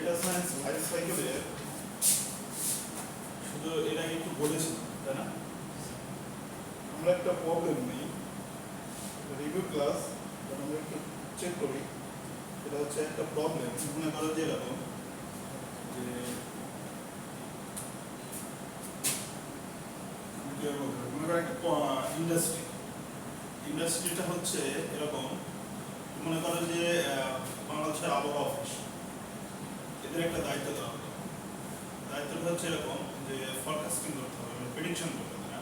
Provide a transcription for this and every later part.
Data science life সাইকেলের শুধু এটাকে একটু বলেছিলাম, তাই না? আমরা একটা প্রবলেম নেই, রিভিউ ক্লাস আমরা একটু চেক করি। এটা হচ্ছে একটা প্রবলেম, মনে করো যে এরকম যে মনে করো একটা ইন্ডাস্ট্রিটা হচ্ছে এরকম। মনে করো যে বাংলাদেশের আবহাওয়া অফিস, এদের একটা দায়িত্ব দেওয়া হলো। দায়িত্বটা হচ্ছে এরকম যে ফরকাস্টিং করতে হবে, প্রেডিকশন করতে হবে।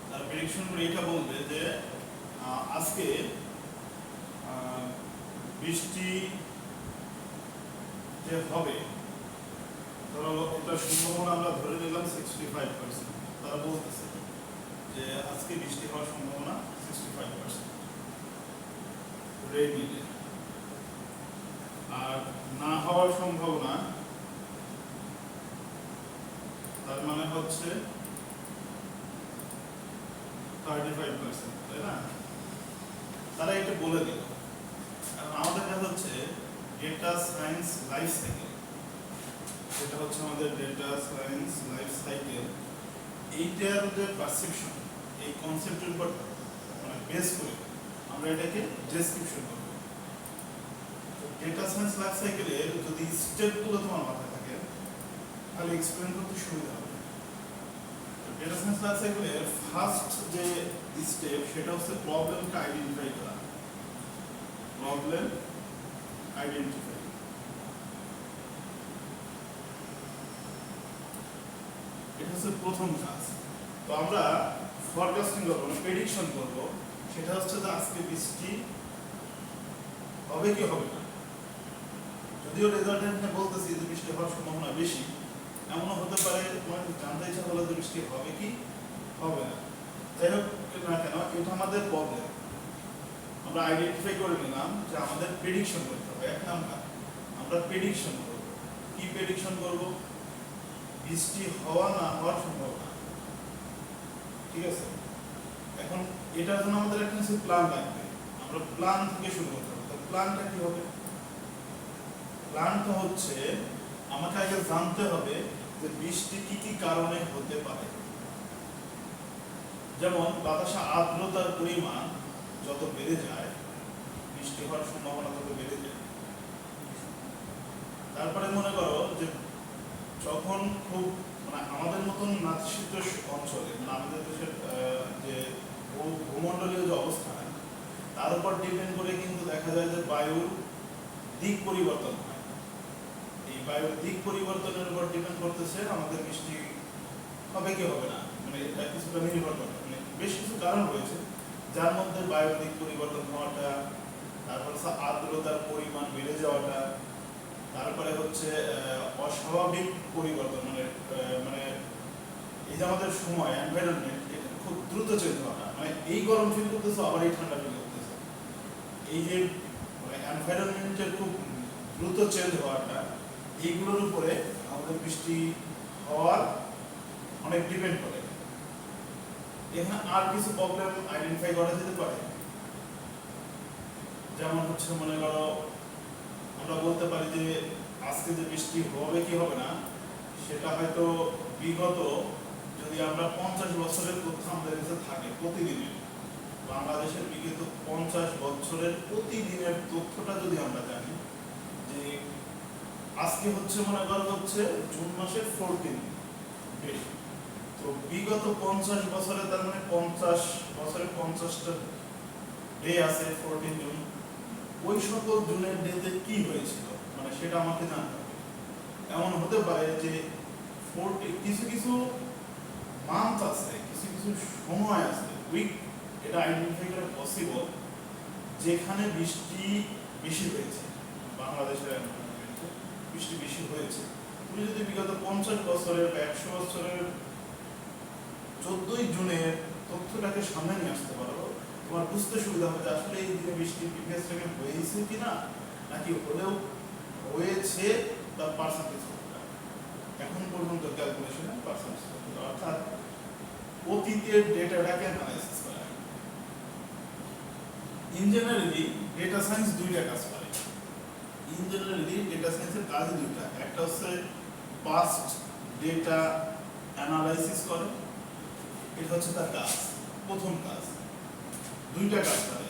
তার প্রেডিকশন করে এটা বলবে যে আজকে বৃষ্টি যে হবে, ধরো এটার সম্ভাবনা আমরা ধরে নিলাম 65%। তারা বলতেছে যে আজকে বৃষ্টি হওয়ার সম্ভাবনা 65% রেইনি ডে, আর না হওয়ার সম্ভাবনা তার মানে হচ্ছে 35%, তাই না? তারা এটা বলে দিল। আমাদের কাছে হচ্ছে ডেটা সায়েন্স লাইফ সাইকেল, এটা হচ্ছে আমাদের ডেটা সায়েন্স লাইফ সাইকেল। এইটার যে পারসেপশন, এই কনসেপ্টের উপর মানে বেস করে আমরা এটাকে ডেসক্রিপশন করব। ডেটা সায়েন্স লাইফ সাইকেলের যদি স্টেপগুলো তোমার মাথায় থাকে তাহলে এক্সপ্লেন করতে সুবিধা হবে। ডেটা সায়েন্স লাইফ সাইকেলের ফার্স্ট যে স্টেপ সেটা হচ্ছে প্রবলেমকে আইডেন্টিফাই করা। প্রবলেম আইডেন্টিফাই, এটা হচ্ছে প্রথম কাজ। তো আমরা ফরকাস্টিং করবো না, প্রেডিকশন করবো। সেটা হচ্ছে যে আজকে বৃষ্টি হবে কি হবে না। যদিও রেজাল্টেন্ট বলতেছি যে বৃষ্টি হওয়ার সম্ভাবনা বেশি, এমনও হতে পারে তোমার জানতে ইচ্ছা হলো যে বৃষ্টি হবে কি হবে না। যাই হোক না কেন, এটা আমাদের প্রবলেম। আমরা আইডেন্টিফাই করে নিলাম যে আমাদের প্রেডিকশন করতে হবে। এক নাম্বার আমরা প্রেডিকশন করব। কি প্রেডিকশন করব? বৃষ্টি হওয়া না হওয়ার সম্ভাবনা, ঠিক আছে? এখন এটার জন্য আমাদের একটা প্ল্যান লাগবে। আমরা প্ল্যান থেকে শুরু করতে হবে। তো প্ল্যানটা কি হবে? প্ল্যানটা হচ্ছে আমাকে আগে জানতে হবে যে বৃষ্টি কি কি কারণে হতে পারে। যেমন বাতাসে আর্দ্রতার পরিমাণ যত বেড়ে যায়, বৃষ্টি হওয়ার সম্ভাবনা তত বেড়ে যায়। তারপরে মনে করো যে যখন খুব মানে আমাদের মতন নাতিশীতোষ্ণ অঞ্চলে, মানে আমাদের দেশের যে ভূমণ্ডলীয় যে অবস্থান, তার উপর ডিপেন্ড করে কিন্তু দেখা যায় যে বায়ুর দিক পরিবর্তন হয়। এই বায়ুর দিক পরিবর্তনের উপর ডিপেন্ড করতেছে আমাদের বৃষ্টি হবে কি হবে না, মানে এটা কিছুটা নির্ভর করে। মানে বেশ কিছু কারণ রয়েছে যার মধ্যে বায়ুর দিক পরিবর্তন হওয়াটা, তারপর আর্দ্রতার পরিমাণ বেড়ে যাওয়াটা, তারপরে হচ্ছে অস্বাভাবিক পরিবর্তন, মানে মানে এই যে আমাদের সময় এনভায়রনমেন্ট, এটা খুব দ্রুত চেঞ্জ হওয়াটা, মানে এই গরম ফিল করতেছে আবার এই ঠান্ডা ফিল করতেছে। এই যে মানে এনভায়রনমেন্টের খুব দ্রুত চেঞ্জ হওয়াটা, এইগুলোর উপরে আমাদের বৃষ্টি হওয়ার অনেক ডিপেন্ড করে। এখানে আর কিছু প্রবলেম আইডেন্টিফাই করা যেতে পারে। যেমন হচ্ছে মনে করো আমরা বলতে পারি যে আজকে যে বৃষ্টি হবে কি হবে না সেটা হয়তো বিগত যদি আমরা 50 বছরের তথ্য আমাদের কাছে থাকে, প্রতিদিনের বাংলাদেশের বিগত 50 বছরের প্রতিদিনের তথ্যটা যদি আমরা জানি যে আজকে হচ্ছে মনে করো হচ্ছে জুন মাসের 14 ডে, তো বিগত 50 বছরে তার মানে 50 বছরে 50টা ডে আছে 14 জুন। ওই সকল জুনের ডেতে কি হয়েছিল মানে সেটা আমাকে জানতে হবে। এমন হতে পারে যে কিছু কিছু মান্থ আছে, কিছু কিছু সময় আছে, উইক, এটা আইডেন্টিফাই করা পসিবল যেখানে বৃষ্টি বেশি হয়েছে। বাংলাদেশের বৃষ্টি বেশি হয়েছে। তুমি যদি বিগত 50 বছরের বা 100 বছরের 14ই জুনের তথ্যটাকে সামনে নিয়ে আসতে পারো, তোমার বুঝতে সুবিধা হবে যে আসলে এই দিনে বৃষ্টি প্রিভিয়াস টাইমে হয়েছে কিনা, নাকি হলেও হয়েছে তার পার্সেন্টেজ কতটা এখন পর্যন্ত ক্যালকুলেশনে পার্সেন্টেজ কতটা, অর্থাৎ অতীতের ডেটাটাকে অ্যানালাইসিস করা। ইন জেনারেলি ডেটা সায়েন্স দুইটা কাজ করে। ইন জেনারেলি ডেটা সায়েন্সের কাজ দুইটা, একটা হচ্ছে পাস্ট ডেটা অ্যানালাইসিস করে, এটা হচ্ছে তার কাজ, প্রথম কাজ। দুইটা কাজ করে।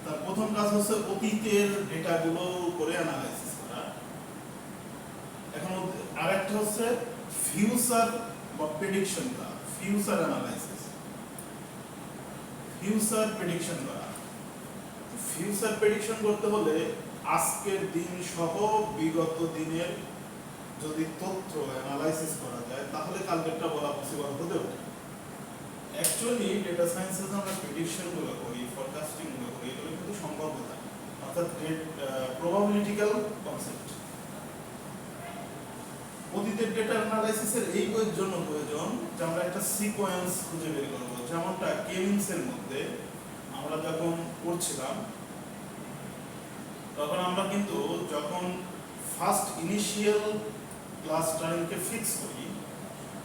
তার প্রথম কাজ হচ্ছে অতীতের ডেটাগুলো করে অ্যানালাইসিস করা। এখন আরেকটা হচ্ছে ফিউচার বা প্রেডিকশন করা, ফিউচার অ্যানালাইসিস, ফিউচার প্রেডিকশন করা। ফিউচার প্রেডিকশন করতে হলে আজকের দিন সহ বিগত দিনের যদি তথ্য অ্যানালাইসিস করা যায় তাহলে কালকেরটা বলা পসিবল হতে পারে। অ্যাকচুয়ালি ডেটা সায়েন্সে আমরা প্রেডিকশন গুলো করি, ফরকাস্টিং গুলো করি, এগুলো কিন্তু সম্ভাব্যতা, অর্থাৎ প্রবাবিলিটিক্যাল কনসেপ্ট। অতীতের ডেটা অ্যানালাইসিসের এই বইয়ের জন্য প্রয়োজন যে আমরা একটা সিকোয়েন্স খুঁজে বের করবো, যেমনটা কেমিংসের মধ্যে আমরা যখন পড়ছিলাম তখন আমরা কিন্তু যখন ফার্স্ট ইনিশিয়াল ক্লাস্টারিংকে ফিক্স করি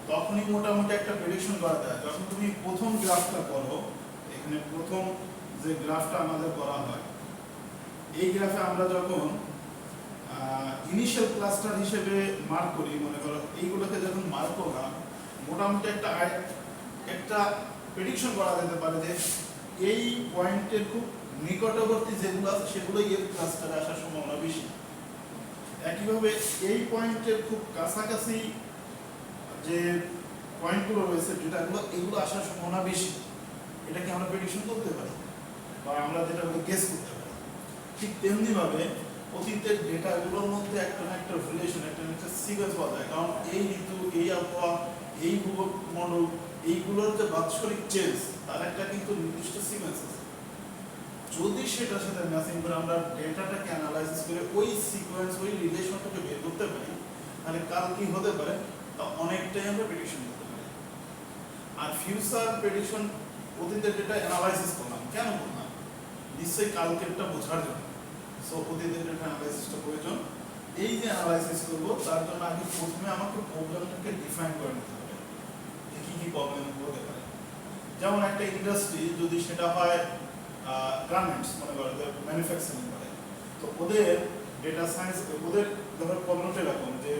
তখনই মোটামুটি একটা প্রেডিকশন করা যায়। যখন তুমি প্রথম গ্রাফটা করো, এখানে প্রথম যে গ্রাফটা আমাদের করা হয়, এই গ্রাফে আমরা যখন ইনিশিয়াল ক্লাস্টার হিসেবে মার্ক করি, মনে করো এইগুলোকে যখন মার্ক করলাম, মোটামুটি একটা প্রেডিকশন করা যেতে পারে যে এই পয়েন্টের খুব নিকটবর্তী যেগুলো আছে সেগুলোই এর ক্লাস্টারে আসার সম্ভাবনা বেশি। একইভাবে এই পয়েন্টের খুব কাছাকাছি যে পয়েন্টগুলো রয়েছে ডেটাগুলো, এগুলো আসার সম্ভাবনা বেশি। এটাকে আমরা প্রেডিকশন করতে পারি বা আমরা যেটা গেস করতে পারি। ঠিক তেমনিভাবে অতীতের ডেটাগুলোর মধ্যে একটা না একটা রিলেশন, একটা না একটা সিকোয়েন্স পাওয়া যায়। কারণ এই ঋতু, এই আবহাওয়া, এই ভূমণ্ডল, এইগুলোর যে বাৎসরিক চেঞ্জ তার একটা কিন্তু নির্দিষ্ট সিকোয়েন্স আছে। যদি সেটার সাথে ম্যাচিং করে আমরা ডেটাটাকে অ্যানালাইসিস করে ওই সিকোয়েন্স, ওই রিলেশনটাকে বের করতে পারি, তাহলে কাল কি হতে পারে তা অনেকটাই আমরা প্রেডিকশন করতে পারি। আর ফিউচার প্রেডিকশন অতীতের ডেটা অ্যানালাইসিস করলাম, কেন করলাম? নিশ্চয়ই কালকেরটা বোঝার জন্য। সো অতীতের ডেটা অ্যানালাইসিসটা প্রয়োজন। এই যে অ্যানালাইসিস করবো তার জন্য আগে প্রথমে আমাকে প্রবলেমটাকে ডিফাইন করে নিতে হবে যে কি কি প্রবলেম হতে পারে। যেমন একটা ইন্ডাস্ট্রি যদি সেটা হয় গার্মেন্টস, মনে করো যে ম্যানুফ্যাকচারিং করে, তো ওদের ডেটা সায়েন্স, ওদের ধরো প্রবলেমটা এরকম যে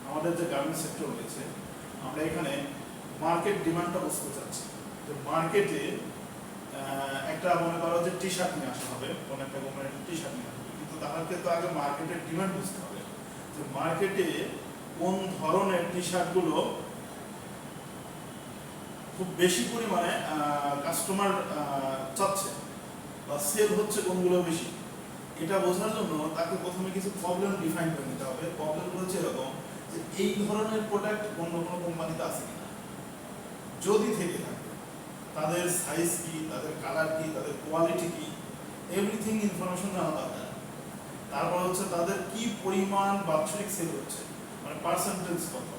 আমাদের যে গার্মেন্টস সেক্টর রয়েছে, আমরা এখানে মার্কেট ডিমান্ডটা বুঝতে চাচ্ছি। যে মার্কেটে একটা মনে করো যে টি শার্ট নিয়ে আসা হবে, কোনো একটা কোম্পানির টি শার্ট নিয়ে আসবে, কিন্তু তাদেরকে তো আগে মার্কেটের ডিমান্ড বুঝতে হবে যে মার্কেটে কোন ধরনের টি শার্টগুলো খুব বেশি পরিমাণে কাস্টমার চাচ্ছে বা সেল হচ্ছে কোনগুলো বেশি। এটা বোঝার জন্য তাকে প্রথমে কিছু প্রবলেম ডিফাইন করে নিতে হবে। প্রবলেমগুলো হচ্ছে এরকম যে এই ধরনের প্রোডাক্ট অন্য কোনো কোম্পানিতে আছে কিনা, যদি থেকে থাকে তাদের সাইজ কি, তাদের কালার কি, তাদের কোয়ালিটি কি, এভরিথিং ইনফরমেশন জানা দরকার। তারপর হচ্ছে তাদের কি পরিমাণ বাৎসরিক সেল হচ্ছে, মানে পার্সেন্টেজ কত,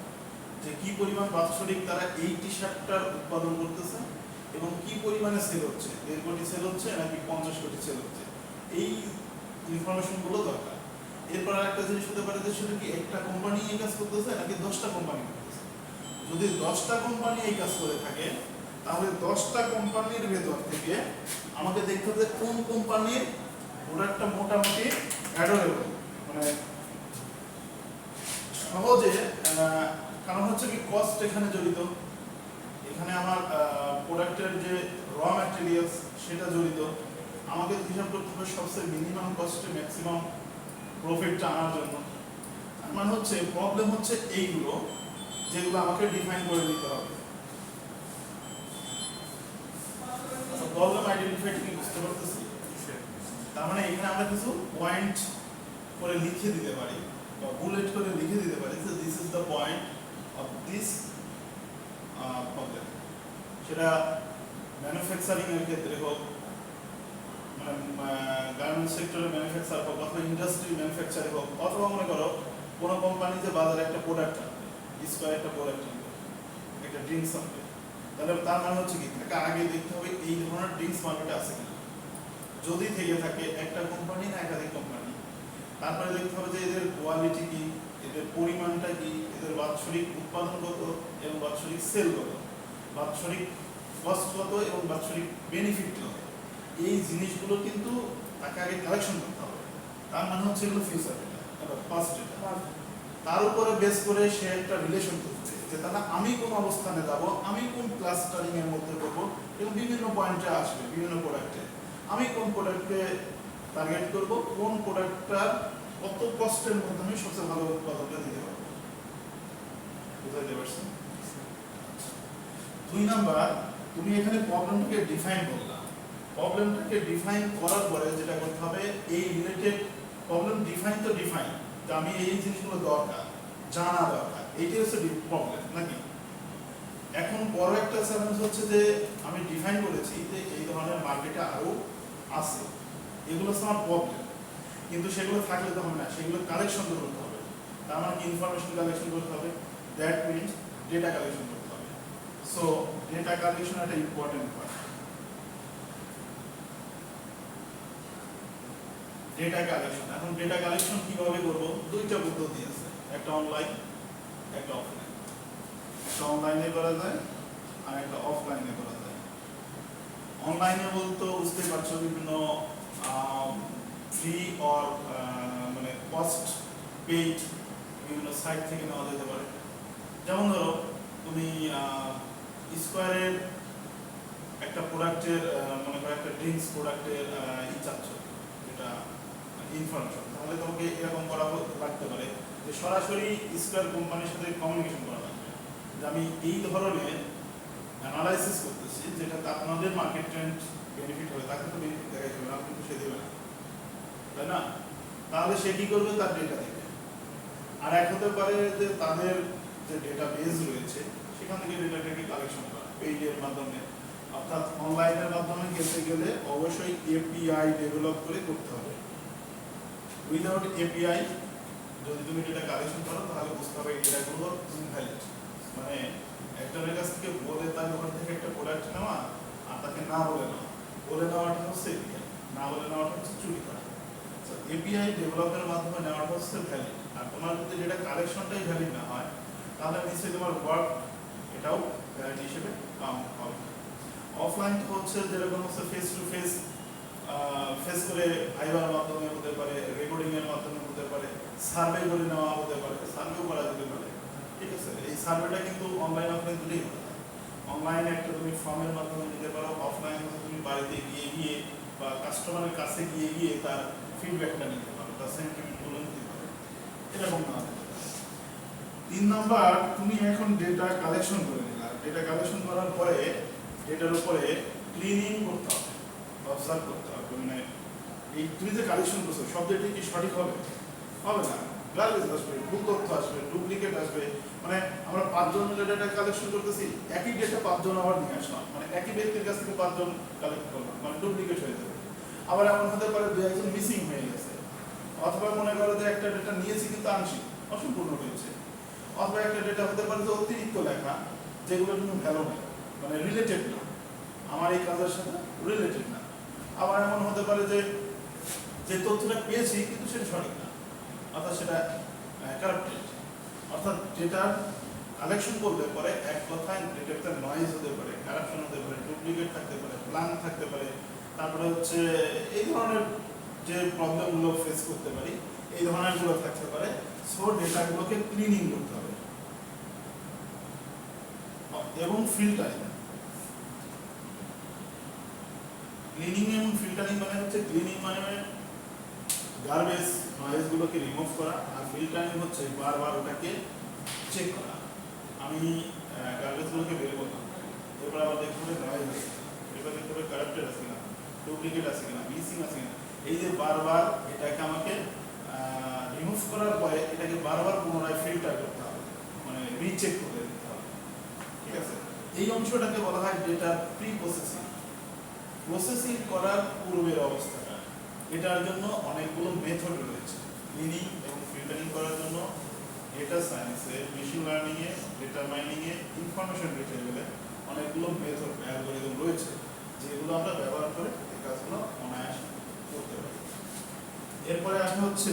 যে কি পরিমাণ বাৎসরিক তারা এই টি শার্টটার উৎপাদন করতেছে এবং কি পরিমাণে সেল হচ্ছে, 1.5 কোটি সেল হচ্ছে নাকি 50 কোটি সেল হচ্ছে, এই ইনফরমেশনগুলো দরকার। এরপর একটা জিনিস হতে পারে যে শুধু কি একটা কোম্পানি এই কাজ করতেছে নাকি 10টা কোম্পানি করতেছে। যদি 10টা কোম্পানি এই কাজ করে থাকে তাহলে 10টা কোম্পানির ভেতর থেকে আমাকে দেখতে হবে কোন কোম্পানির প্রোডাক্টটা মোটামুটি অ্যাডোরেবল, মানে সহজে, কারণ হচ্ছে কি কস্ট এখানে জড়িত, এখানে আমার প্রোডাক্টের যে র ম্যাটেরিয়ালস সেটা জড়িত। আমাকে হিসাব করতে হবে সবচেয়ে মিনিমাম কস্টে ম্যাক্সিমাম প্রফিটটা আনার জন্য। মানে হচ্ছে প্রবলেম হচ্ছে এইগুলো যেগুলো আমাকে ডিফাইন করে দিতে হবে। প্রবলেম আইডেন্টিফাই কি বুঝতে পারতেছি? তার মানে এখানে আমরা কিছু পয়েন্ট করে লিখে দিতে পারি বা বুলেট করে লিখে দিতে পারি যে this is the point of this problem. সেটা ম্যানুফ্যাকচারিং এর ক্ষেত্রে হোক, মানে গার্মেন্টস সেক্টরে ম্যানুফ্যাকচার হোক, অথবা ইন্ডাস্ট্রি ম্যানুফ্যাকচারে হোক, অথবা মনে করো কোনো কোম্পানি যে বাজারে একটা প্রোডাক্ট আনবে, স্কোয়ার একটা প্রোডাক্ট আনবে, একটা ড্রিঙ্কস আনবে, তাহলে তার মানে হচ্ছে কি তাকে আগে দেখতে হবে এই ধরনের ড্রিঙ্কস মার্কেটে আছে কিনা। যদি থেকে থাকে একটা কোম্পানি না একাধিক কোম্পানি, তারপরে দেখতে হবে যে এদের কোয়ালিটি কি, এদের পরিমাণটা কি, এদের বাৎসরিক উৎপাদন কত এবং বাৎসরিক সেল কত, বাৎসরিক কস্ট কত এবং বাৎসরিক বেনিফিট কত। এই জিনিসগুলো কিন্তু তাকে আগে কালেকশন করতে হবে। তার মানে হচ্ছে এগুলো ফিউচার ডেটা, পাস্ট ডেটা। তার উপরে বেস করে সে একটা রিলেশন করছে যে তাহলে আমি কোন অবস্থানে যাব, আমি কোন ক্লাস্টারিং এর মধ্যে করব, এবং বিভিন্ন পয়েন্টে আসবে বিভিন্ন প্রোডাক্টে আমি কোন প্রোডাক্টকে টার্গেট করব, কোন প্রোডাক্টটার কত কষ্টের মধ্যে আমি সবচেয়ে ভালো উৎপাদনটা দিতে পারবো। বুঝাইতে পারছেন? 2 নাম্বার, তুমি এখানে প্রবলেমটাকে ডিফাইন করলা। প্রবলেমটাকে ডিফাইন করার পরে যেটা করতে হবে, এই রিলেটেড প্রবলেম ডিফাইন তো ডিফাইন, যে আমি এই জিনিসগুলো দরকার, জানা দরকার, এইটাই হচ্ছে প্রবলেম নাকি। এখন বড় একটা চ্যালেঞ্জ হচ্ছে যে আমি ডিফাইন করেছি যে এই ধরনের মার্কেটে আরো আছে, এগুলো হচ্ছে আমার প্রবলেম, কিন্তু সেগুলো থাকলে তো হবে না, সেগুলো কালেকশন করতে হবে। তার মানে ইনফরমেশন কালেকশন করতে হবে, দ্যাট মিনস ডেটা কালেকশন করতে হবে। সো ডেটা কালেকশন একটা ইম্পর্টেন্ট পার্ট। ডেটা কালেকশন, এখন ডেটা কালেকশন কিভাবে করব? দুইটা পদ্ধতি আছে, একটা অনলাইন, একটা অফলাইন। একটা অনলাইনে করা যায় আর একটা অফলাইনে করা যায়। অনলাইনে বলতে বুঝতে পারছো বিভিন্ন ফ্রি অর মানে কস্ট পেইড বিভিন্ন সাইট থেকে নেওয়া যেতে পারে। যেমন ধরো তুমি স্কোয়ারের একটা প্রোডাক্টের মনে করো একটা ড্রিঙ্কস প্রোডাক্টের চাচ্ছ যেটা ইনফরমেশন, তাহলে তোমাকে এরকম করা লাগতে পারে যে সরাসরি স্কোয়ার কোম্পানির সাথে কমিউনিকেশন করা লাগবে যে আমি এই ধরনের অ্যানালাইসিস করতেছি যেটাতে আপনাদের মার্কেট ট্রেন্ড বেনিফিট হবে, তাকে তো বেনিফিট দেখাইতে হবে, আপনি তো সে দেবে না, তাই না? তাহলে সে কি করবে? তার ডেটা দেবে। আর এক হতে পারে যে তাদের যে ডেটা বেস রয়েছে সেখান থেকে ডেটাটাকে কালেকশন করা পেইডের মাধ্যমে, অর্থাৎ অনলাইনের মাধ্যমে গেতে গেলে অবশ্যই এপিআই ডেভেলপ করে করতে হবে। উইদাউট এপিআই যদি তুমি ডেটা কালেকশন করো তাহলে বুঝতে হবে এই ডেটাগুলো ইনভ্যালিড, মানে একজনের কাছ থেকে বলে তার ওখান থেকে একটা প্রোডাক্ট নেওয়া আর তাকে না বলে নেওয়া, বলে নেওয়াটা হচ্ছে এপিআই, না বলে নেওয়াটা হচ্ছে চুরি করা। এপিআই ডেভেলপের মাধ্যমে নেওয়াটা হচ্ছে ভ্যালিড, আর তোমার যদি ডেটা কালেকশনটাই ভ্যালিড না হয় তাহলে নিশ্চয়ই তোমার ওয়ার্ক এটাও ভ্যালিড হিসেবে কাউন্ট হবে। অফলাইন হচ্ছে যেরকম হচ্ছে ফেস টু ফেস, ফেস করে ভাইবার মাধ্যমে হতে পারে, রেকর্ডিং এর মাধ্যমে হতে পারে, সার্ভে করে নেওয়া হতে পারে, সার্ভেও করা যেতে পারে, ঠিক আছে? এই সার্ভেটা কিন্তু অনলাইন অফলাইন দুটোই হতে পারে। অনলাইনে একটা তুমি ফর্মের মাধ্যমে নিতে পারো, অফলাইনে তুমি বাড়িতে গিয়ে গিয়ে বা কাস্টমারের কাছে গিয়ে গিয়ে তার ফিডব্যাকটা নিতে পারো, তার সেন্টিমেন্টগুলো নিতে পারো, এরকম না হতে পারে। 3 নাম্বার, তুমি এখন ডেটা কালেকশন করে নিলা। ডেটা কালেকশন করার পরে ডেটার উপরে ক্লিনিং করতে হবে, অবজার্ভ করতে হবে, মানে এই তুমি যে কালেকশন করছো সব ডেটা কি সঠিক হবে? হবে না, গার্বেজ আসবে, ভুল তথ্য আসবে, ডুপ্লিকেট আসবে। মানে আমরা 5 জন মিলে ডেটা কালেকশন করতেছি, একই ডেটা 5 জন আবার নিয়ে আসলাম, মানে একই ব্যক্তির কাছ থেকে 5 জন কালেক্ট করলাম, মানে ডুপ্লিকেট হয়ে যাবে। আবার এমন হতে পারে 2-1 মিসিং হয়ে গেছে, অথবা মনে করো যে একটা ডেটা নিয়েছি কিন্তু আংশিক অসম্পূর্ণ হয়েছে, অথবা একটা ডেটা হতে পারে যে অতিরিক্ত লেখা যেগুলো কোনো ভ্যালু নেই, মানে রিলেটেড না, আমার এই কাজের সাথে রিলেটেড না। আবার এমন হতে পারে যে যে তথ্যটা পেয়েছি কিন্তু সেটা সঠিক না, অর্থাৎ সেটা কারাপ্টেড। অর্থাৎ ডেটার কালেকশন করতে পারে এক কথায় ডেটাতে নয়েজ হতে পারে, কারাপশন হতে পারে, ডুপ্লিকেট থাকতে পারে, ব্ল্যাঙ্ক থাকতে পারে, তারপরে হচ্ছে এই ধরনের যে প্রবলেমগুলো ফেস করতে পারি এই ধরনের গুলো থাকতে পারে। সো ডেটাগুলোকে ক্লিনিং করতে হবে এবং ফিল্টারিং। ক্লিনিং এবং ফিল্টারিং মানে হচ্ছে ক্লিনিং মানে গার্বেজ নয়েজ গুলোকে রিমুভ করা, আর ফিল্টারিং হচ্ছে বারবার ওটাকে চেক করা। আমি গার্বেজ গুলোকে বের করলাম, এরপর আবার দেখবো নয়েজ আছে, এবার দেখবো কারাপ্টেড আছে কিনা, ডুপ্লিকেট আছে কিনা, মিসিং আছে কিনা। এই যে বারবার এটাকে আমাকে রিমুভ করার পরে এটাকে বারবার পুনরায় ফিল্টার করতে হবে, মানে রিচেক করে দিতে হবে, ঠিক আছে? এই অংশটাকে বলা হয় ডেটা প্রি প্রসেসিং। প্রসেসিং করার পূর্বের অবস্থাটা, এটার জন্য অনেকগুলো মেথড রয়েছে। ক্লিনিং এবং ফিল্টারিং করার জন্য ডেটা সায়েন্সে, মেশিন লার্নিং এ, ডেটা মাইনিং এ, ইনফরমেশন রিট্রিভালে অনেকগুলো মেথড অ্যালগরিদম রয়েছে যেগুলো আমরা ব্যবহার করে এই কাজগুলো অনায়াসে করতে পারি। এরপরে আসে হচ্ছে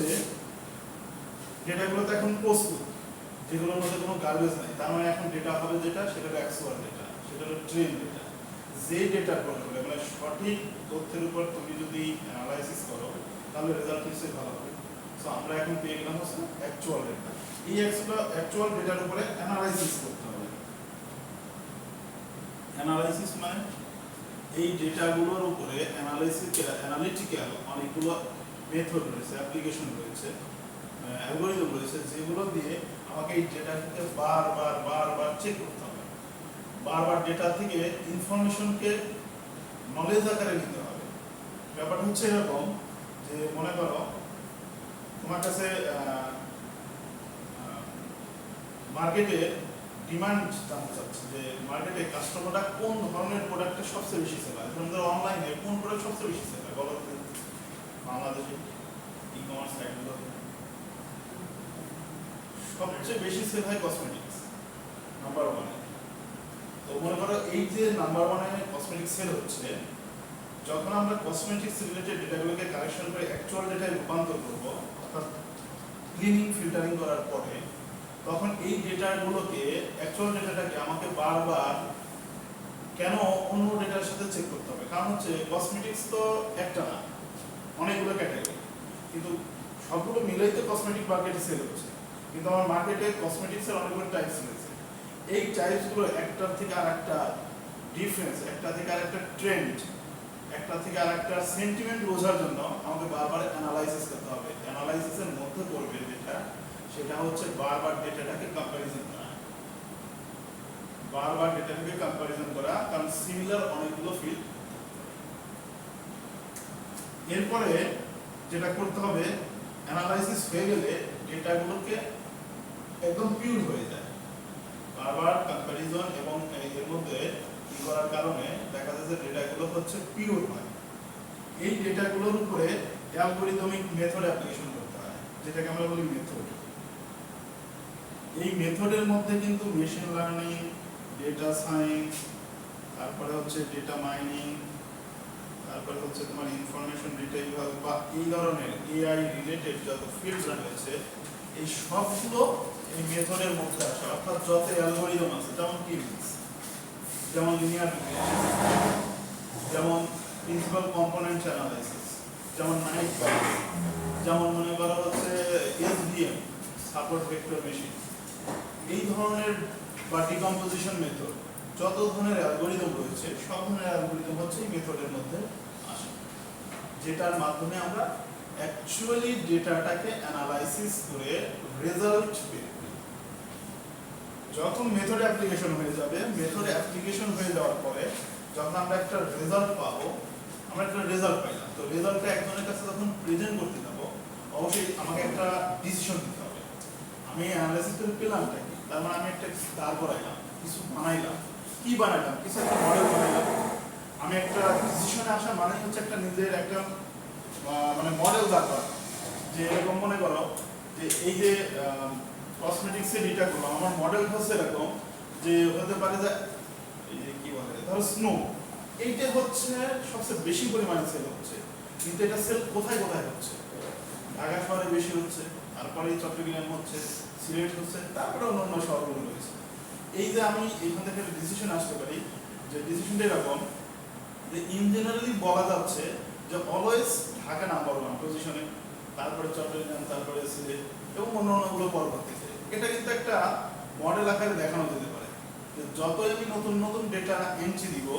ডেটাগুলো তো এখন প্রস্তুত, যেগুলোর মধ্যে কোনো গার্বেজ নাই, তার মানে এখন ডেটা হবে যেটা সেটা হলো অ্যাকচুয়াল ডেটা, সেটা হলো ট্রেন ডেটা। যে ডেটার প্রয়োজন মানে সঠিক তথ্যের উপর তুমি যদি অ্যানালাইসিস করো তাহলে রেজাল্ট নিশ্চয়ই ভালো হবে। সো আমরা এখন পেয়ে গেলাম হচ্ছে অ্যাকচুয়াল ডেটা। এই অ্যাকচুয়াল ডেটার উপরে অ্যানালাইসিস করতে হবে। অ্যানালাইসিস মানে এই ডেটাগুলোর উপরে অ্যানালিটিক্যাল অনেকগুলো মেথড রয়েছে, অ্যাপ্লিকেশন রয়েছে, অ্যালগরিদম রয়েছে, যেগুলো দিয়ে আমাকে এই ডেটাকে বারবার চেক করতে হবে। বারবার ডেটা থেকে ইনফরমেশনকে নলেজ আকারে নিতে হবে। ব্যাপারটা হচ্ছে এরকম যে মনে করো তোমার কাছে মার্কেটে ডিমান্ড জানতে চাচ্ছে যে মার্কেটে কাস্টমাররা কোন ধরনের প্রোডাক্টটা সবচেয়ে বেশি সেল হয়। যেমন ধরো অনলাইনে কোন প্রোডাক্ট সবচেয়ে বেশি সেল হয় বলো বাংলাদেশে ই কমার্স সাইটগুলো সবচেয়ে বেশি সেল হয় কসমেটিক্স নাম্বার ওয়ানে। তো মনে করো এই যে নাম্বার ওয়ানে কসমেটিক্স সেল হচ্ছে, যখন আমরা কসমেটিক্স রিলেটেড ডেটাগুলোকে কালেকশন করে অ্যাকচুয়াল ডেটায় রূপান্তর করব, অর্থাৎ ক্লিনিং ফিল্টারিং করার পরে, তখন এই ডেটাগুলোকে অ্যাকচুয়াল ডেটাটাকে আমাকে বারবার কেন অন্য ডেটার সাথে চেক করতে হবে। কারণ হচ্ছে কসমেটিক্স তো একটা না, অনেকগুলো ক্যাটাগরি, কিন্তু সবগুলো মিলেই তো কসমেটিক মার্কেটে সেল হচ্ছে। কিন্তু আমার মার্কেটে কসমেটিক্সের অনেকগুলো টাইপস রয়েছে। এই টাইপসগুলো একটার থেকে আর একটা ডিফারেন্স, একটা থেকে আর একটা ট্রেন্ড, একটা থেকে আর একটা সেন্টিমেন্ট বোঝার জন্য আমাকে বারবার অ্যানালাইসিস করতে হবে। অ্যানালাইসিসের মধ্যে পড়বে যেটা, সেটা হচ্ছে বারবার ডেটাটাকে কম্প্যারিজন করা। বারবার ডেটাটাকে কম্প্যারিজন করা, কারণ সিমিলার অনেকগুলো ফিল্ড। এরপরে যেটা করতে হবে, অ্যানালাইসিস হয়ে গেলে ডেটাগুলোকে একদম পিওর হয়ে যায়। বারবার কম্প্যারিজন এবং এর মধ্যে কি করার কারণে দেখা যায় যে ডেটাগুলো হচ্ছে পিওর হয়। এই ডেটাগুলোর উপরে অ্যালগরিদমিক মেথড অ্যাপ্লিকেশন করতে হয়, যেটাকে আমরা বলি মেথড। এই মেথডের মধ্যে কিন্তু মেশিন লার্নিং, ডেটা সায়েন্স, তারপরে হচ্ছে ডেটা মাইনিং, তারপরে হচ্ছে তোমার ইনফরমেশন রিট্রিভাল বা এই ধরনের এআই রিলেটেড যত ফিল্ডস রয়েছে, এই সবগুলো এই মেথডের মধ্যে আসে। অর্থাৎ যত অ্যালগরিদম আছে, যেমন কিমিক্স, যেমন লিনিয়ার রিগ্রেশন, যেমন প্রিন্সিপাল কম্পোনেন্ট অ্যানালাইসিস, যেমন নাইট বাইস, যেমন মনে করা হচ্ছে এসভিএম, সাপোর্ট ভেক্টর মেশিন, এই ধরনের বা ডিকম্পোজিশন মেথড, যত ধরনের অ্যালগরিদম রয়েছে সব ধরনের অ্যালগরিদম হচ্ছে এই মেথডের মধ্যে আসে, যেটার মাধ্যমে আমরা অ্যাকচুয়ালি ডেটাটাকে অ্যানালাইসিস করে রেজাল্ট বের করি। যখন মেথড অ্যাপ্লিকেশন হয়ে যাবে, মেথড অ্যাপ্লিকেশন হয়ে যাওয়ার পরে যখন আমরা একটা রেজাল্ট পাবো, আমরা একটা রেজাল্ট পাইলাম, তো রেজাল্টটা একজনের কাছে যখন প্রেজেন্ট করতে যাবো, অবশ্যই আমাকে একটা ডিসিশন দিতে হবে। আমি অ্যানালাইসিস করে পেলামটা কি, তার মানে আমি একটা দাঁড় করাইলাম, কিছু বানাইলাম। কি বানাইলাম? কিছু একটা মডেল বানাইলাম। আমি একটা ডিসিশনে আসা মানে হচ্ছে একটা নিজের একটা মানে মডেল দাঁড় করা, যে এরকম মনে করো যে এই যে কসমেটিক্সের ডেটা গুলো, আমার মডেল হচ্ছে এরকম যে হতে পারে যে এই যে কি বলে, ধরো স্নো, এইটা হচ্ছে সবচেয়ে বেশি পরিমাণে সেল হচ্ছে, কিন্তু এটা সেল কোথায় কোথায় হচ্ছে? ঢাকা শহরে বেশি হচ্ছে, তারপরে চট্টগ্রাম হচ্ছে, সিলেট হচ্ছে, তারপরে অন্যান্য শহরগুলো রয়েছে। এই যে আমি এখান থেকে একটা ডিসিশন আসতে পারি, যে ডিসিশনটা এরকম যে ইন জেনারেলি বলা যাচ্ছে যে অলওয়েজ ঢাকা নাম্বার ওয়ান পজিশনে, তারপরে চট্টগ্রাম, তারপরে সিলেট এবং অন্যান্যগুলো পরবর্তীতে। এটা কিন্তু একটা মডেল আকারে দেখানো যেতে পারে যে যতই আমি নতুন নতুন ডেটা এন্ট্রি দিব,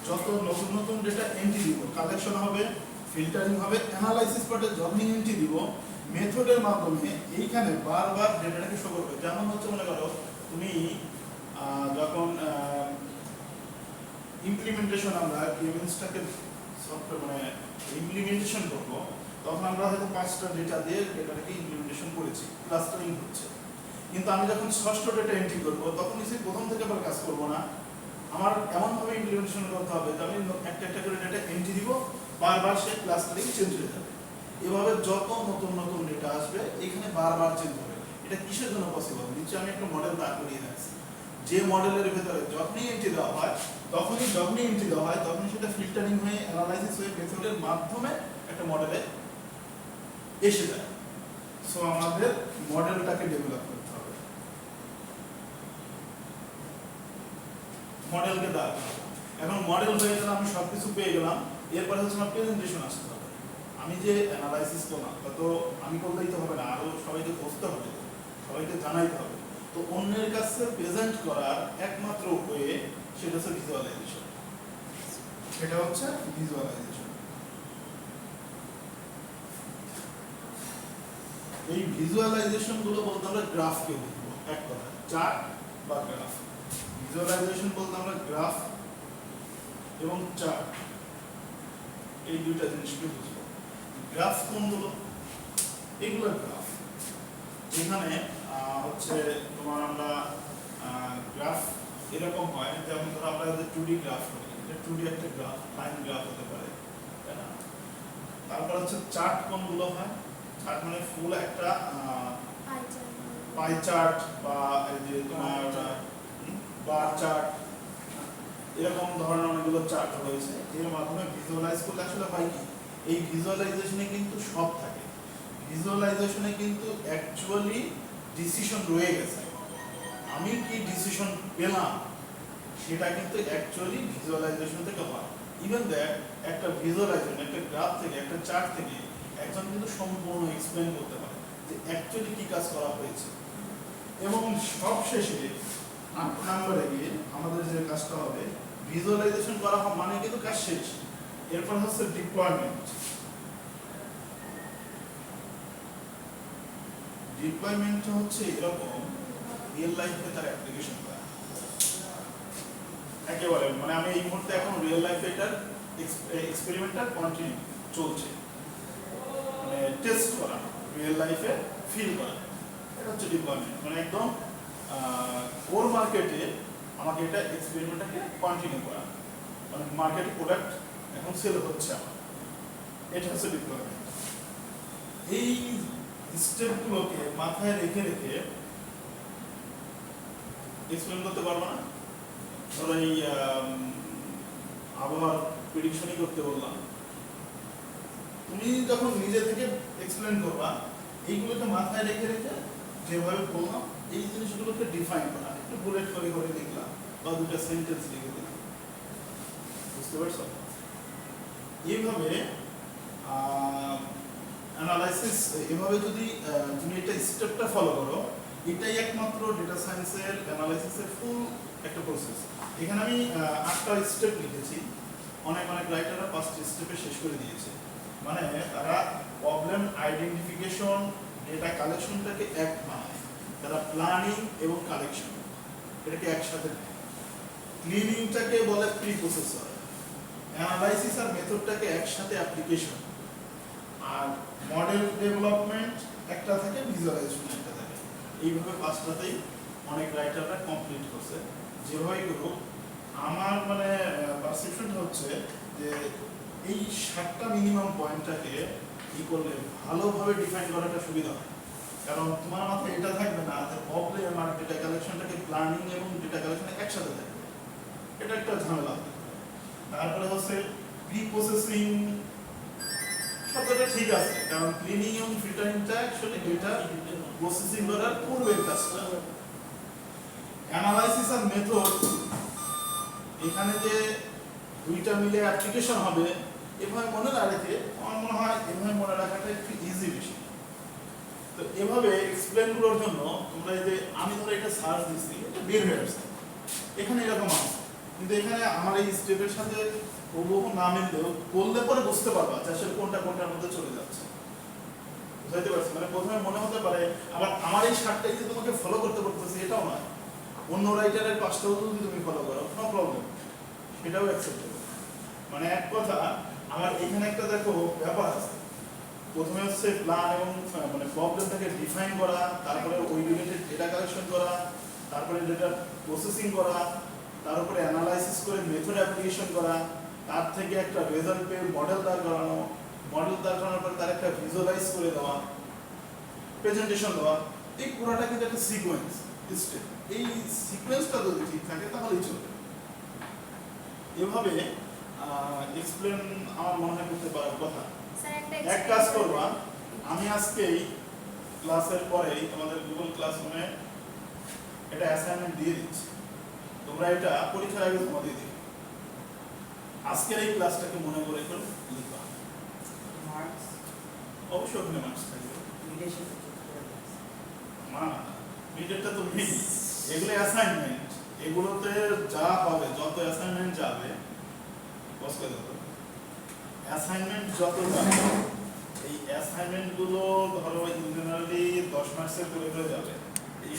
যত নতুন নতুন ডেটা এন্ট্রি দিব, কালেকশন হবে, ফিল্টারিং হবে, অ্যানালাইসিস পার্টে যখনই এন্ট্রি দিব, মেথডের মাধ্যমে এইখানে বারবার ডেটাটাকে শো করবে। যেমন হচ্ছে মনে করো তুমি যখন ইমপ্লিমেন্টেশন, আমরা কিমিক্সটাকে সফটওয়্যার মানে ইমপ্লিমেন্টেশন করব, তখন আমরা হয়তো 5টা ডেটা দিয়ে ডেটাটাকে ইমপ্লিমেন্টেশন করেছি, ক্লাস্টারিং হচ্ছে। কিন্তু আমি যখন 6ষ্ঠ ডেটা এন্ট্রি করব, তখন সেই প্রথম থেকে আবার কাজ করব না, আমার এমনভাবে ইমপ্লিমেন্টেশন করতে হবে যে আমি একটা একটা করে ডেটা এন্ট্রি দিব, বারবার সেই ক্লাস্টারিং চেঞ্জ হয়ে যাবে। এভাবে যত নতুন নতুন ডেটা আসবে, এখানে বারবার চেঞ্জ হবে। এটা কিসের জন্য পসিবল? নিশ্চয়ই আমি একটা মডেল দাঁড় করিয়ে রাখছি, যে মডেলের ভেতরে যখনই এন্ট্রি দেওয়া হয়, তখনই সেটা ফিল্টারিং হয়ে, অ্যানালাইসিস হয়ে, মেথডের মাধ্যমে একটা মডেলে এসে যায়। সো আমাদের মডেলটাকে ডেভেলপ করতে হবে, মডেলকে দাঁড় করাবো। এখন মডেল হয়ে গেলে আমি সবকিছু পেয়ে গেলাম, এরপরে হচ্ছে আমার প্রেজেন্টেশন আসতে হবে। আমি যে অ্যানালাইসিস করলাম তা তো আমি করলেই তো হবে না, আরও সবাইকে বুঝতে হবে, সবাইকে জানাইতে হবে। তো অন্যের কাছে প্রেজেন্ট করার একমাত্র উপায়ে সেটা হচ্ছে ভিজুয়ালাইজেশন। সেটা হচ্ছে ভিজুয়ালাইজেশন। এই ভিজুয়ালাইজেশন গুলো বলতে আমরা গ্রাফকে বুঝবো, এক কথা চার্ট বা গ্রাফ। ভিজুয়ালাইজেশন বলতে আমরা গ্রাফ এবং চার্ট এই দুইটা জিনিসকে বুঝবো। গ্রাফ কোনগুলো? এগুলো গ্রাফ যেখানে হচ্ছে তোমার আমরা গ্রাফ এরকম হয়, যেমন ধরো আমরা যে 2D গ্রাফ করি, এটা 2D একটা গ্রাফ, লাইন গ্রাফ হতে পারে, তাই না? তারপর হচ্ছে চার্ট কোনগুলো হয়? চার্ট মানে ফুল একটা পাই চার্ট বা এই যে তোমার বার চার্ট, এরকম ধরনের অনেকগুলো চার্ট রয়েছে এর মাধ্যমে ভিজুয়ালাইজ করলে আসলে হয় কি, এই ভিজুয়ালাইজেশনে কিন্তু সব থাকে। ভিজুয়ালাইজেশনে কিন্তু অ্যাকচুয়ালি ডিসিশন রয়ে গেছে, আমি কি ডিসিশন পেলাম সেটা কিন্তু অ্যাকচুয়ালি ভিজুয়ালাইজেশন থেকে হয়। ইভেন দ্যাট একটা ভিজুয়ালাইজেশন, একটা গ্রাফ থেকে, একটা চার্ট থেকে একজন কিন্তু সম্পূর্ণ এক্সপ্লেন করতে পারে যে অ্যাকচুয়ালি কি কাজ করা হয়েছে। এবং সবশেষে 8 নম্বরে গিয়ে আমাদের যে কাজটা হবে, ভিজুয়ালাইজেশন করা মানে কিন্তু কাজ শেষ, এরপর হচ্ছে ডিপ্লয়মেন্ট। ডিপ্লয়মেন্ট হচ্ছে এরকম রিয়েল লাইফে তার অ্যাপ্লিকেশন করা একেবারে, মানে আমি এই মুহূর্তে এখন রিয়েল লাইফে এটার এক্সপেরিমেন্টটা কন্টিনিউ চলছে, মানে টেস্ট করা, রিয়েল লাইফে ফিল করা, এটা হচ্ছে ডিপ্লয়মেন্ট। মানে একদম কোর মার্কেটে আমাকে এটা এক্সপেরিমেন্টটাকে কন্টিনিউ করা, মানে মার্কেটে প্রোডাক্ট এখন সেল হচ্ছে আমার, এটা হচ্ছে ডিপ্লয়মেন্ট। এই স্টেপগুলোকে মাথায় রেখে রেখে এক্সপ্লেন করতে পারবো না। ধরো এই আবহাওয়ার প্রেডিকশনই করতে বললাম, তুমি যখন নিজে থেকে এক্সপ্লেন করবা, এইগুলোকে মাথায় রেখে রেখে যেভাবে বললাম এই জিনিসগুলোকে ডিফাইন করা, একটু বুলেট করে করে লিখলাম বা দুটো সেন্টেন্স লিখে দিলাম, বুঝতে পারছো? এইভাবে অ্যানালাইসিস, এভাবে যদি তুমি এটা স্টেপটা ফলো করো, এটাই একমাত্র ডেটা সায়েন্সের অ্যানালাইসিসের ফুল একটা প্রসেস। এখানে আমি 8টা স্টেপ লিখেছি, অনেক অনেক রাইটাররা 5টি স্টেপে শেষ করে দিয়েছে। মানে তারা প্রবলেম আইডেন্টিফিকেশন, ডেটা কালেকশনটাকে এক বানায়, তারা প্ল্যানিং এবং কালেকশন এটাকে একসাথে নেয়। ক্লিনিংটাকে বলে প্রি প্রসেসর, অ্যানালাইসিস আর মেথডটাকে একসাথে অ্যাপ্লিকেশন, আর মডেল ডেভেলপমেন্ট একটা থাকে, ভিজুয়ালাইজেশন একটা থাকে। এইভাবে 5টাতেই অনেক রাইটাররা কমপ্লিট করছে। যেভাবেই করুক, আমার মানে পারসেপশনটা হচ্ছে যে এই 7টা মিনিমাম পয়েন্টটাকে কি করলে ভালোভাবে ডিফাইন করাটা সুবিধা হয়। কারণ তোমার মাথায় এটা থাকবে না যে প্রবলেম আর ডেটা কালেকশনটাকে প্ল্যানিং এবং ডেটা কালেকশন একসাথে থাকবে, এটা একটা ঝামেলা। তারপরে হচ্ছে প্রি প্রসেসিং শব্দটা ঠিক আছে, কারণ ক্লিনিং এবং ফিল্টারিংটা অ্যাকচুয়ালি ডেটা প্রসেসিং করার পূর্বের কাজটা। অ্যানালাইসিস আর মেথড, এখানে যে দুইটা মিলে অ্যাপ্লিকেশন হবে, এভাবে মনে না রেখে আমার মনে হয় এভাবে মনে রাখাটা একটু ইজি বেশি। তো এভাবে এক্সপ্লেনগুলোর জন্য তোমরা এই যে আমি ধরো এটা সার্চ দিচ্ছি, এটা বের হয়ে আসছে, এখানে এরকম আছে, কিন্তু এখানে আমার এই স্টেপের সাথে বহু না মিললেও বললে পরে বুঝতে পারবা যে আসলে কোনটা কোনটার মধ্যে চলে যাচ্ছে, বুঝাইতে পারছি? মানে প্রথমে মনে হতে পারে আবার আমার এই 7টাই যে তোমাকে ফলো করতে পারতেছি এটাও নয়, অন্য রাইটারের 5টাও যদি তুমি ফলো করো নো প্রবলেম, সেটাও অ্যাকসেপ্টেবল। মানে এক কথা, আমার এখানে একটা দেখো ব্যাপার আছে, প্রথমে হচ্ছে প্ল্যান এবং মানে প্রবলেমটাকে ডিফাইন করা, তারপরে ওই রিলেটেড ডেটা কালেকশন করা, তারপরে ডেটা প্রসেসিং করা, তার উপরে অ্যানালাইসিস করে মেথড অ্যাপ্লিকেশন করা, তার থেকে একটা রেজাল্ট পেয়ে মডেল দাঁড় করানো, মডেল দাঁড় করানোর পরে তার একটা ভিজুয়ালাইজ করে দেওয়া, প্রেজেন্টেশন দেওয়া, এই পুরোটা কিন্তু একটা সিকোয়েন্স স্টেপ। এই সিকোয়েন্সটা যদি ঠিক থাকে তাহলেই চলবে। এভাবে এক্সপ্লেন আমার মনে হয় করতে পারার কথা। এক কাজ করবা, আমি আজকেই ক্লাসের পরেই তোমাদের গুগল ক্লাসরুমে এটা অ্যাসাইনমেন্ট দিয়ে দিচ্ছি, তোমরা এটা পরীক্ষার আগে জমা দিয়ে দিবে। আজকের এই ক্লাসটাকে মনে করে লিখবা। অবশ্যই ওখানে মার্কস থাকবে। মিডের সাথে যুক্ত করে দিয়েছে। না মিডেরটা তো মিড, এগুলো অ্যাসাইনমেন্ট, এগুলোতে যা হবে যত অ্যাসাইনমেন্ট যাবে বস করে দেবো, অ্যাসাইনমেন্ট যত যাবে এই অ্যাসাইনমেন্টগুলো ধরো জেনারেলি 10 মার্কসের করে যাবে, এই